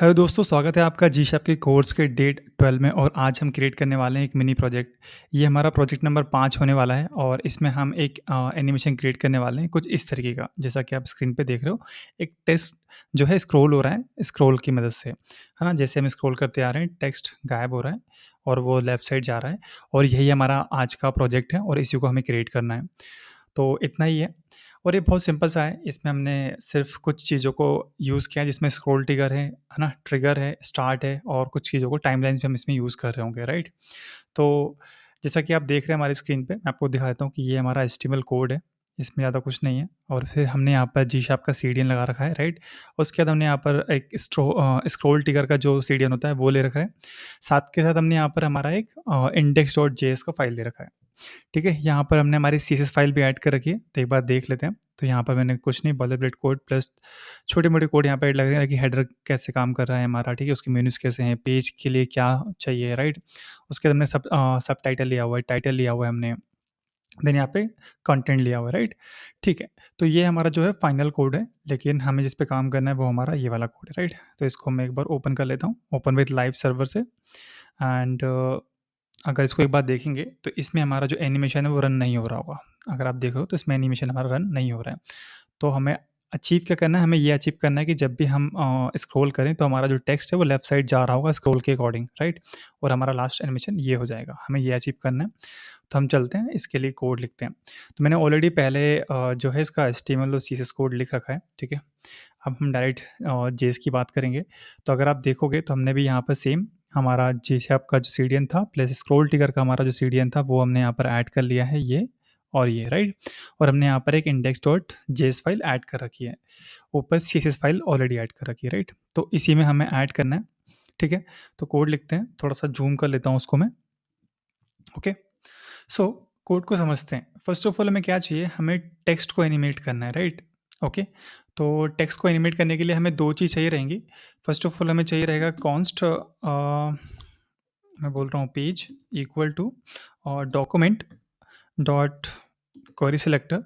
Hello दोस्तों, स्वागत है आपका जी शैप के कोर्स के डे 12 में। और आज हम क्रिएट करने वाले हैं एक मिनी प्रोजेक्ट। ये हमारा प्रोजेक्ट नंबर 5 होने वाला है और इसमें हम एक एनिमेशन क्रिएट करने वाले हैं कुछ इस तरीके का, जैसा कि आप स्क्रीन पे देख रहे हो। एक टेक्स्ट जो है स्क्रॉल हो रहा है, स्क्रॉल की मदद से, है ना? जैसे हम स्क्रॉल करते आ रहे हैं, टेक्स्ट गायब हो रहा है और वो लेफ्ट साइड जा रहा है। और यही हमारा आज का प्रोजेक्ट है और इसी को हमें क्रिएट करना है। तो इतना ही है और ये बहुत सिंपल सा है। इसमें हमने सिर्फ़ कुछ चीज़ों को यूज़ किया है, जिसमें स्क्रॉल ट्रिगर है ना? ट्रिगर है, स्टार्ट है और कुछ चीज़ों को टाइमलाइन्स भी हम इसमें यूज़ कर रहे होंगे, राइट? तो जैसा कि आप देख रहे हैं हमारी स्क्रीन पे, मैं आपको दिखा देता हूँ कि ये हमारा एचटीएमएल कोड है, इसमें ज़्यादा कुछ नहीं है। और फिर हमने यहाँ पर जी शार्प का सीडीएन लगा रखा है, राइट? उसके बाद हमने यहाँ पर एक स्क्रॉल ट्रिगर का जो सीडीएन होता है वो ले रखा है। साथ के साथ हमने यहाँ पर हमारा एक index.js का फ़ाइल दे रखा है। ठीक है, यहाँ पर हमने हमारी सीएसएस फाइल भी ऐड कर रखी है, तो एक बार देख लेते हैं। तो यहाँ पर मैंने कुछ नहीं, बॉयलरप्लेट कोड प्लस छोटे-मोटे कोड यहाँ पे ऐड लग रहे हैं कि हेडर कैसे काम कर रहा है हमारा, ठीक है? उसके मेनूज़ कैसे हैं, पेज के लिए क्या चाहिए, राइट? उसके बाद हमने सबटाइटल लिया हुआ है, टाइटल लिया हुआ है हमने, देन यहाँ पे कंटेंट लिया हुआ है, राइट? ठीक है, तो ये हमारा जो है फाइनल कोड है, लेकिन हमें जिस पे काम करना है वो हमारा ये वाला कोड है, राइट? तो इसको मैं एक बार ओपन कर लेता हूँ, ओपन विथ लाइव सर्वर से। एंड अगर इसको एक बार देखेंगे तो इसमें हमारा जो एनिमेशन है वो रन नहीं हो रहा होगा। अगर आप देखो तो इसमें एनिमेशन हमारा रन नहीं हो रहा है। तो हमें अचीव क्या करना है, हमें ये अचीव करना है कि जब भी हम स्क्रॉल करें तो हमारा जो टेक्स्ट है वो लेफ्ट साइड जा रहा होगा स्क्रॉल के अकॉर्डिंग, राइट? और हमारा लास्ट एनिमेशन ये हो जाएगा, हमें ये अचीव करना है। तो हम चलते हैं, इसके लिए कोड लिखते हैं। तो मैंने ऑलरेडी पहले जो है इसका एचटीएमएल और सीएसएस कोड लिख रखा है, ठीक है? अब हम डायरेक्ट जेएस की बात करेंगे। तो अगर आप देखोगे तो हमने भी यहाँ पर सेम हमारा जेशैप का जो सीडीएन था प्लस स्क्रॉल ट्रिगर का हमारा जो सीडीएन था वो हमने यहाँ पर ऐड कर लिया है, ये और ये, राइट? और हमने यहाँ पर एक index.js फाइल ऐड कर रखी है। ऊपर सीएसएस फाइल ऑलरेडी ऐड कर रखी है, राइट? तो इसी में हमें ऐड करना है, ठीक है? तो कोड लिखते हैं, थोड़ा-सा ज़ूम कर लेता हूँ उसको मैं, ओके? सो कोड को समझते हैं। फर्स्ट ऑफ ऑल हमें क्या चाहिए, हमें टेक्स्ट को एनिमेट करना है, राइट? ओके, तो टेक्स्ट को एनिमेट करने के लिए हमें दो चीज़ चाहिए रहेंगी। फर्स्ट ऑफ ऑल हमें चाहिए रहेगा कॉन्स्ट, मैं बोल रहा हूँ पेज इक्वल टू और document dot query selector,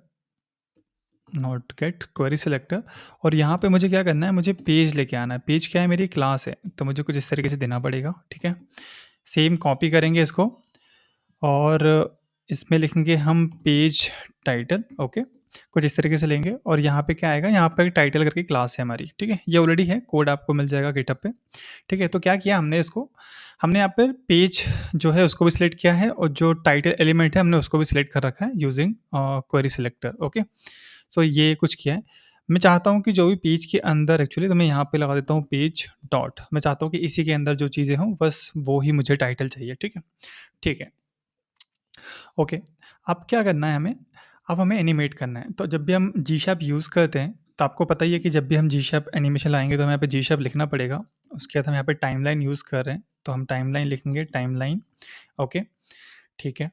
not gate query selector. और यहाँ पे मुझे क्या करना है, मुझे पेज लेके आना है। पेज क्या है, मेरी क्लास है, तो मुझे कुछ इस तरीके से देना पड़ेगा, ठीक है? सेम कॉपी करेंगे इसको और इसमें लिखेंगे हम पेज टाइटल, ओके? कुछ इस तरीके से लेंगे और यहाँ पे क्या आएगा, यहाँ पे टाइटल करके क्लास है हमारी, ठीक है? ये ऑलरेडी है, कोड आपको मिल जाएगा गिटहब पे, ठीक है? तो क्या किया हमने इसको, हमने यहाँ पे पेज जो है उसको भी सिलेक्ट किया है और जो टाइटल एलिमेंट है हमने उसको भी सिलेक्ट कर रखा है यूजिंग क्वेरी सिलेक्टर, ओके? सो ये कुछ किया है। मैं चाहता हूँ कि जो भी पेज के अंदर एक्चुअली, तो मैं यहाँ पे लगा देता हूँ पेज डॉट। मैं चाहता हूँ कि इसी के अंदर जो चीज़ें हों बस वो ही मुझे टाइटल चाहिए, ठीक है? ठीक है। ओके, अब क्या करना है हमें, अब हमें एनिमेट करना है। तो जब भी हम जी शैप यूज़ करते हैं, तो आपको पता ही है कि जब भी हम जी शैप एनिमेशन लाएँगे तो हमें यहाँ पे जी शैप लिखना पड़ेगा। उसके बाद हम यहाँ पे टाइमलाइन यूज़ कर रहे हैं, तो हम टाइमलाइन लिखेंगे, टाइमलाइन, ओके, ठीक है।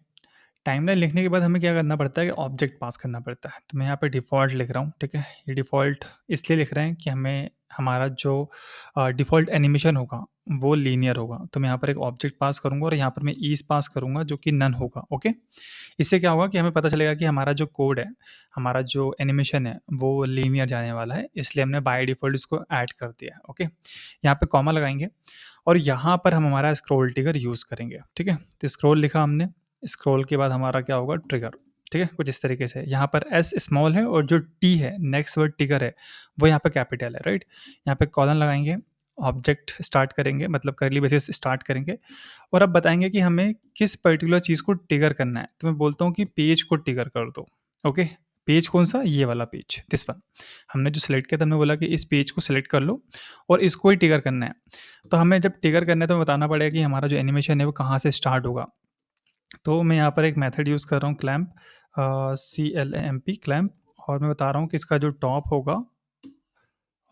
टाइमलाइन लिखने के बाद हमें क्या करना पड़ता है कि ऑब्जेक्ट पास करना पड़ता है। तो मैं यहाँ पे डिफ़ॉल्ट लिख रहा हूँ, ठीक है? ये डिफ़ॉल्ट इसलिए लिख रहे हैं कि हमें हमारा जो डिफ़ॉल्ट एनिमेशन होगा, वो लीनियर होगा। तो मैं यहाँ पर एक ऑब्जेक्ट पास करूँगा और यहाँ पर मैं ईज़ पास करूँगा जो कि नन होगा, ओके? इससे क्या होगा कि हमें पता चलेगा कि हमारा जो कोड है, हमारा जो एनिमेशन है, वो लीनियर जाने वाला है, इसलिए हमने बाय डिफ़ॉल्ट इसको ऐड कर दिया है, ओके? यहाँ पे कॉमा लगाएँगे और यहाँ पर हम हमारा स्क्रॉल ट्रिगर यूज़ करेंगे, ठीक है? तो स्क्रॉल लिखा हमने, स्क्रॉल के बाद हमारा क्या होगा, ट्रिगर, ठीक है? कुछ इस तरीके से। यहाँ पर एस स्मॉल है और जो टी है, नेक्स्ट वर्ड ट्रिगर है, वो यहाँ पे कैपिटल है, राइट? यहाँ पे कॉलन लगाएँगे, ऑब्जेक्ट स्टार्ट करेंगे, मतलब कर्ली ब्रेसेस स्टार्ट करेंगे और अब बताएँगे कि हमें किस पर्टिकुलर चीज़ को ट्रिगर करना है। तो मैं बोलता हूँ कि पेज को ट्रिगर कर दो, ओके? पेज कौन-सा? ये वाला पेज, दिस वन। हमने जो सिलेक्ट किया था, हमने बोला कि इस पेज को सिलेक्ट कर लो और इसको ही ट्रिगर करना है। तो हमें जब ट्रिगर करना है तो हमें बताना पड़ेगा कि हमारा जो एनिमेशन है वो कहाँ से स्टार्ट होगा। तो मैं यहाँ पर एक मेथड यूज़ कर रहा हूँ क्लैम्प, CLAMP क्लैम्प, और मैं बता रहा हूँ कि इसका जो टॉप होगा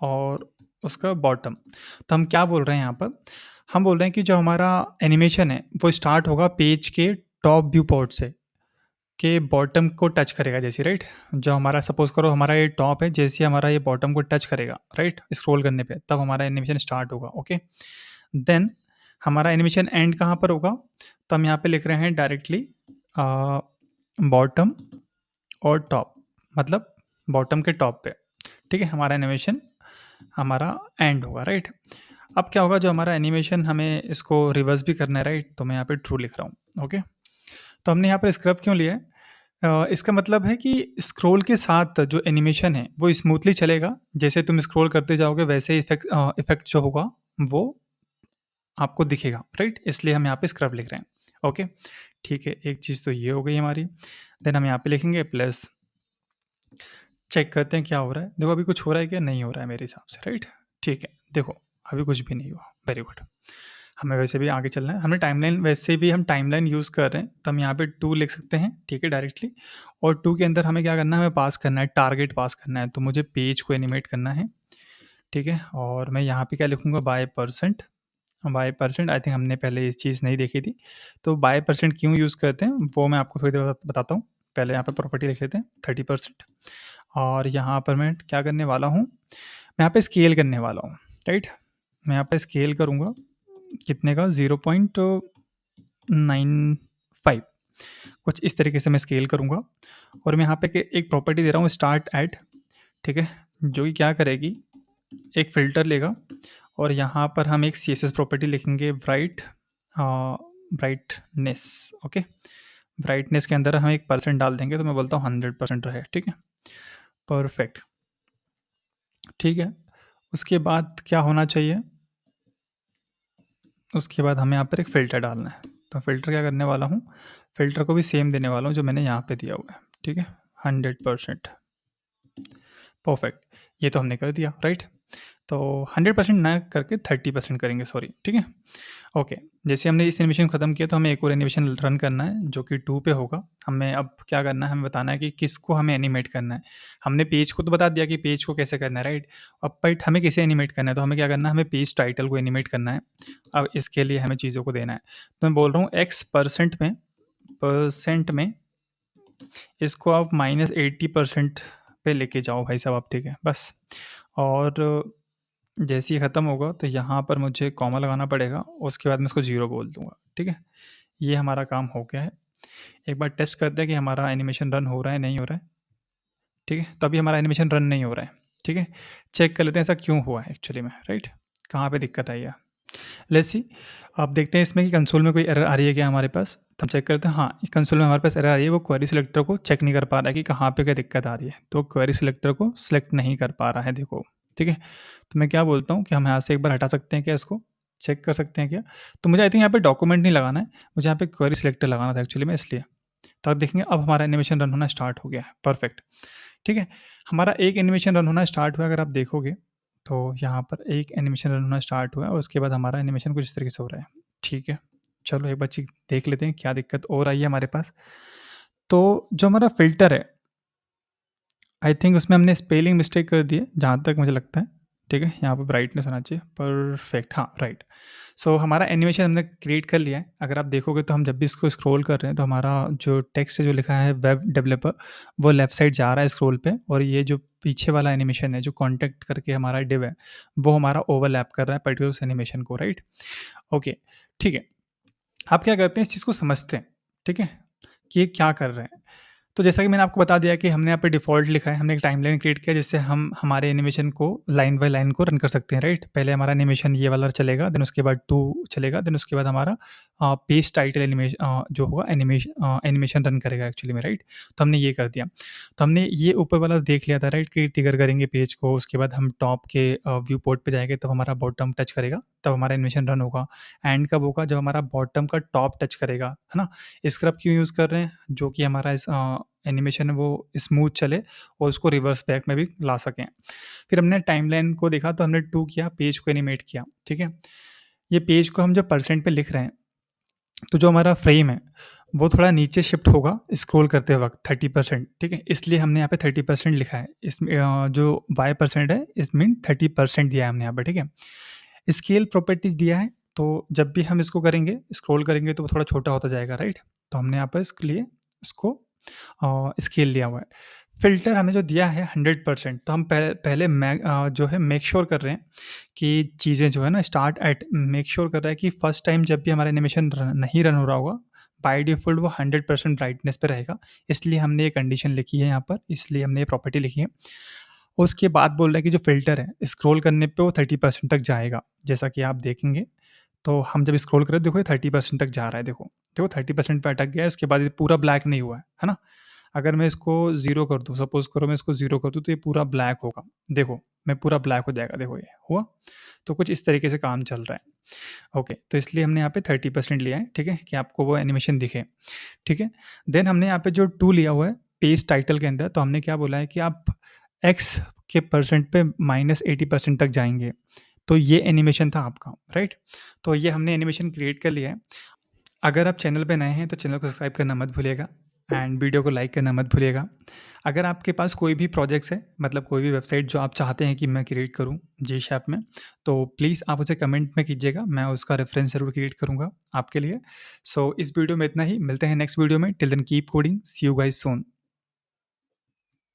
और उसका बॉटम। तो हम क्या बोल रहे हैं यहाँ पर? हम बोल रहे हैं कि जो हमारा एनिमेशन है वो स्टार्ट होगा पेज के टॉप व्यू पोर्ट से, के बॉटम को टच करेगा जैसे, राइट? जो हमारा सपोज़ करो हमारा ये टॉप है, जैसे ही हमारा ये बॉटम को टच करेगा, राइट? स्क्रॉल करने पे तब हमारा एनिमेशन स्टार्ट होगा, ओके? देन हमारा एनिमेशन एंड कहाँ पर होगा? तो हम यहाँ पे लिख रहे हैं डायरेक्टली बॉटम और टॉप, मतलब बॉटम के टॉप पे, ठीक है? हमारा एनिमेशन हमारा एंड होगा, राइट? अब क्या होगा, जो हमारा एनिमेशन हमें इसको रिवर्स भी करना है, राइट? तो मैं यहाँ पे ट्रू लिख रहा हूँ, ओके। तो हमने यहाँ पर स्क्रब क्यों लिया है? इसका मतलब है कि स्क्रॉल के साथ जो एनिमेशन है वो स्मूथली चलेगा। जैसे तुम स्क्रॉल करते जाओगे वैसे ही इफेक्ट जो होगा वो आपको दिखेगा, राइट? इसलिए हम यहाँ पे स्क्रब लिख रहे हैं, ओके। ठीक है, एक चीज़ तो ये हो गई हमारी। देन हम यहाँ पे लिखेंगे प्लस, चेक करते हैं क्या हो रहा है। देखो अभी कुछ हो रहा है क्या? नहीं हो रहा है मेरे हिसाब से, राइट? ठीक है, देखो अभी कुछ भी नहीं हुआ, वेरी गुड। हमें वैसे भी आगे चलना है, हमें टाइमलाइन, वैसे भी हम टाइमलाइन यूज़ कर रहे हैं तो हम यहाँ पे 2 लिख सकते हैं, ठीक है, डायरेक्टली। और 2 के अंदर हमें क्या करना है, हमें पास करना है, टारगेट पास करना है। तो मुझे पेज को एनिमेट करना है, ठीक है। और मैं यहाँ पे क्या लिखूँगा, by percent. By percent, I think हमने पहले ये चीज़ नहीं देखी थी। तो बाय परसेंट क्यों यूज़ करते हैं वो मैं आपको थोड़ी देर बाद बताता हूँ। पहले यहाँ पे प्रॉपर्टी लिख लेते हैं 30%। और यहाँ पर मैं क्या करने वाला हूँ, मैं यहाँ पे स्केल करने वाला हूँ, राइट? मैं यहाँ पे स्केल करूँगा कितने का, 0.95, कुछ इस तरीके से मैं स्केल करूँगा। और मैं यहाँ पे एक प्रॉपर्टी दे रहा हूँ, स्टार्ट एट, ठीक है, जो कि क्या करेगी, एक फ़िल्टर लेगा और यहाँ पर हम एक सीएसएस प्रॉपर्टी लिखेंगे, ब्राइटनेस, ओके। ब्राइटनेस के अंदर हम एक परसेंट डाल देंगे, तो मैं बोलता हूँ 100% रहे, ठीक है, परफेक्ट, ठीक है। उसके बाद क्या होना चाहिए, उसके बाद हमें यहाँ पर एक फ़िल्टर डालना है। तो फ़िल्टर क्या करने वाला हूँ, फ़िल्टर को भी सेम देने वाला हूँ जो मैंने यहाँ पे दिया हुआ है, ठीक है, 100%, परफेक्ट। ये तो हमने कर दिया, राइट? तो 100% ना करके 30% करेंगे, सॉरी, ठीक है, ओके। जैसे हमने इस एनिमेशन को ख़त्म किया तो हमें एक और एनिमेशन रन करना है जो कि 2 पे होगा। हमें अब क्या करना है, हमें बताना है कि किसको हमें एनिमेट करना है। हमने पेज को तो बता दिया कि पेज को कैसे करना है, राइट? अब बट हमें किसे एनिमेट करना है, तो हमें क्या करना है, हमें पेज टाइटल को एनिमेट करना है। अब इसके लिए हमें चीज़ों को देना है। तो मैं बोल रहा हूँ एक्स परसेंट में इसको आप -80% पे लेके जाओ भाई साहब आप, ठीक है, बस। और जैसे ही ख़त्म होगा तो यहाँ पर मुझे कॉमा लगाना पड़ेगा, उसके बाद मैं इसको 0 बोल दूँगा, ठीक है? ये हमारा काम हो गया है। एक बार टेस्ट करते हैं कि हमारा एनिमेशन रन हो रहा है, नहीं हो रहा है, ठीक है? तो अभी हमारा एनिमेशन रन नहीं हो रहा है, ठीक है? चेक कर लेते हैं ऐसा क्यों हुआ है एक्चुअली में, राइट? कहाँ पे दिक्कत आई है? Let's see. अब देखते हैं इसमें कि कंसोल में कोई एरर आ रही है क्या हमारे पास? तो हम चेक करते हैं, हाँ, कंसोल में हमारे पास एरर आ रही है, वो क्वेरी सिलेक्टर को चेक नहीं कर पा रहा है कि कहाँ पे क्या दिक्कत आ रही है। तो क्वेरी सिलेक्टर को सिलेक्ट नहीं कर पा रहा है, देखो, ठीक है? तो मैं क्या बोलता हूँ कि हम यहाँ से एक बार हटा सकते हैं क्या इसको? चेक कर सकते हैं क्या? तो मुझे आई थिंक यहाँ पे डॉक्यूमेंट नहीं लगाना है, मुझे यहाँ पे क्वेरी सिलेक्टर लगाना था एक्चुअली में, इसलिए। तो आप देखेंगे अब हमारा एनिमेशन रन होना स्टार्ट हो गया है, परफेक्ट, ठीक है? हमारा एक एनिमेशन रन होना स्टार्ट हुआ, अगर आप देखोगे, तो यहाँ पर एक एनिमेशन रन होना स्टार्ट हुआ है और उसके बाद हमारा एनिमेशन कुछ इस तरीके से हो रहा है, ठीक है? चलो एक बार देख लेते हैं क्या दिक्कत और आई है हमारे पास। तो जो हमारा फ़िल्टर है, आई थिंक उसमें हमने स्पेलिंग मिस्टेक कर दी है, जहाँ तक मुझे लगता है, ठीक है? यहाँ पे ब्राइटनेस होना चाहिए, परफेक्ट, हाँ, राइट। सो हमारा एनिमेशन हमने क्रिएट कर लिया है। अगर आप देखोगे तो हम जब भी इसको स्क्रॉल कर रहे हैं तो हमारा जो टेक्स्ट है जो लिखा है वेब डेवलपर, वो लेफ्ट साइड जा रहा है स्क्रॉल पे, और ये जो पीछे वाला एनिमेशन है जो कॉन्टैक्ट करके हमारा डिव है, वो हमारा ओवरलैप कर रहा है पर्टिकुलर उस एनिमेशन को, राइट? ओके, ठीक है। आप क्या करते हैं, इस चीज़ को समझते हैं, ठीक है? कि ये क्या कर रहे हैं। तो जैसा कि मैंने आपको बता दिया कि हमने यहाँ पे डिफ़ॉल्ट लिखा है, हमने एक टाइमलाइन क्रिएट किया जिससे हम हमारे एनिमेशन को लाइन बाय लाइन को रन कर सकते हैं, राइट? पहले हमारा एनिमेशन ये वाला चलेगा, देन उसके बाद 2 चलेगा, देन उसके बाद हमारा पेज टाइटल जो होगा एनिमेशन रन करेगा एक्चुअली में, राइट? तो हमने ये कर दिया। तो हमने ये ऊपर वाला देख लिया था, राइट, कि ट्रिगर करेंगे पेज को, उसके बाद हम टॉप के व्यू पोर्ट पे जाएँगे तब हमारा बॉटम टच करेगा, तब हमारा एनिमेशन रन होगा। एंड कब होगा, जब हमारा बॉटम का टॉप टच करेगा, है ना? स्क्रब क्यों यूज़ कर रहे हैं? जो कि हमारा एनिमेशन है वो स्मूथ चले और उसको रिवर्स बैक में भी ला सकें। फिर हमने टाइमलाइन को देखा तो हमने 2 किया, पेज को एनिमेट किया, ठीक है? ये पेज को हम जब परसेंट पे लिख रहे हैं, तो जो हमारा फ्रेम है, वो थोड़ा नीचे शिफ्ट होगा स्क्रॉल करते वक़्त 30%, ठीक है? इसलिए हमने यहाँ पे 30% लिखा है। इसमें जो वाई परसेंट है, इसमें 30% दिया है हमने यहाँ पे, ठीक है? स्केल प्रॉपर्टी दिया है, तो जब भी हम इसको करेंगे, स्क्रॉल करेंगे तो वो थोड़ा छोटा होता जाएगा, राइट? तो हमने यहाँ पर इसके लिए इसको स्केल लिया हुआ है। फ़िल्टर हमें जो दिया है 100%, तो हम पहले जो है मेक श्योर कर रहे हैं कि चीज़ें जो है ना स्टार्ट एट, मेक श्योर कर रहा है कि फर्स्ट टाइम जब भी हमारा एनिमेशन नहीं रन हो रहा होगा, बाय डिफ़ॉल्ट वो 100% ब्राइटनेस पे रहेगा। इसलिए हमने ये कंडीशन लिखी है यहाँ पर, इसलिए हमने ये प्रॉपर्टी लिखी है। उसके बाद बोल रहा है कि जो फ़िल्टर है, स्क्रॉल करने पे वो 30% तक जाएगा। जैसा कि आप देखेंगे, तो हम जब स्क्रॉल करें देखो ये 30% तक जा रहा है देखो। देखो 30% पे अटक गया है, उसके बाद ये पूरा ब्लैक नहीं हुआ है ना? अगर मैं इसको 0 कर दूँ, सपोज़ करो मैं इसको 0 कर दूँ तो ये पूरा ब्लैक होगा। देखो, मैं पूरा ब्लैक हो जाएगा देखो ये, हुआ? तो कुछ इस तरीके से काम चल रहा है। ओके, तो इसलिए हमने यहाँ पे 30% लिया है, ठीक है? कि आपको वो एनिमेशन दिखे, ठीक है? देन हमने यहाँ पे जो 2 लिया हुआ है पेज टाइटल के अंदर, तो हमने क्या बोला है कि आप एक्स के परसेंट पे -80% तक जाएँगे, तो ये एनिमेशन था आपका, राइट? तो ये हमने एनिमेशन क्रिएट कर लिया है। अगर आप चैनल पे नए हैं तो चैनल को सब्सक्राइब करना मत भूलिएगा एंड वीडियो को लाइक करना मत भूलिएगा। अगर आपके पास कोई भी प्रोजेक्ट्स है, मतलब कोई भी वेबसाइट जो आप चाहते हैं कि मैं क्रिएट करूँ जी शैप में, तो प्लीज़ आप उसे कमेंट में कीजिएगा, मैं उसका रेफरेंस ज़रूर क्रिएट करूँगा आपके लिए। सो इस वीडियो में इतना ही, मिलते हैं नेक्स्ट वीडियो में। Till then keep coding, see you guys soon.